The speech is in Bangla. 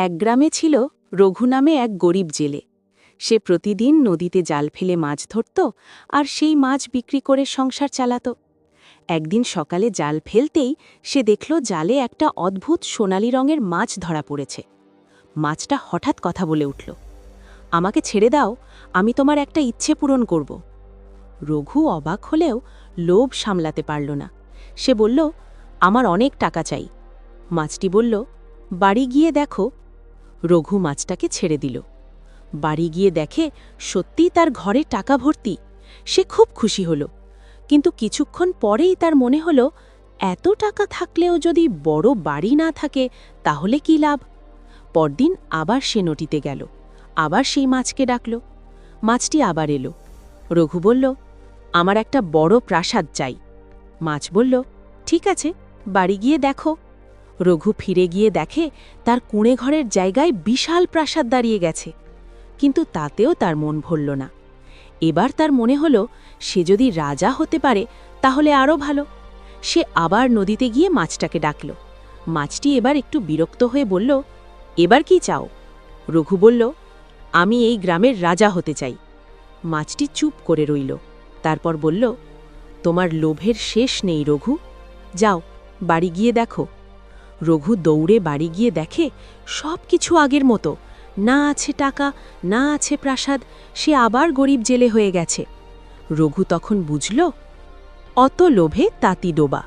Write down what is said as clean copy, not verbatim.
এক গ্রামে ছিল রঘু নামে এক গরিব জেলে। সে প্রতিদিন নদীতে জাল ফেলে মাছ ধরত আর সেই মাছ বিক্রি করে সংসার চালাত। একদিন সকালে জাল ফেলতেই সে দেখল জালে একটা অদ্ভুত সোনালি রঙের মাছ ধরা পড়েছে। মাছটা হঠাৎ কথা বলে উঠল, আমাকে ছেড়ে দাও, আমি তোমার একটা ইচ্ছে পূরণ করব। রঘু অবাক হলেও লোভ সামলাতে পারল না। সে বলল, আমার অনেক টাকা চাই। মাছটি বলল, বাড়ি গিয়ে দেখো। রঘু মাছটাকে ছেড়ে দিল। বাড়ি গিয়ে দেখে সত্যিই তার ঘরে টাকা ভর্তি। সে খুব খুশি হল, কিন্তু কিছুক্ষণ পরেই তার মনে হল, এত টাকা থাকলেও যদি বড় বাড়ি না থাকে তাহলে কি লাভ। পরদিন আবার সে নদীতে গেল, আবার সেই মাছকে ডাকল। মাছটি আবার এলো। রঘু বলল, আমার একটা বড় প্রাসাদ চাই। মাছ বলল, ঠিক আছে, বাড়ি গিয়ে দেখো। রঘু ফিরে গিয়ে দেখে তার কুঁড়ে ঘরের জায়গায় বিশাল প্রাসাদ দাঁড়িয়ে গেছে, কিন্তু তাতেও তার মন ভরল না। এবার তার মনে হল, সে যদি রাজা হতে পারে তাহলে আরও ভালো। সে আবার নদীতে গিয়ে মাছটাকে ডাকল। মাছটি এবার একটু বিরক্ত হয়ে বলল, এবার কি চাও? রঘু বলল, আমি এই গ্রামের রাজা হতে চাই। মাছটি চুপ করে রইল, তারপর বলল, তোমার লোভের শেষ নেই রঘু, যাও বাড়ি গিয়ে দেখো। রঘু দৌড়ে বাড়ি গিয়ে দেখে সব কিছু আগের মতো, না আছে টাকা, না আছে প্রাসাদ। সে আবার গরিব জেলে হয়ে গেছে। রঘু তখন বুঝল, অত লোভে তাতি ডোবা।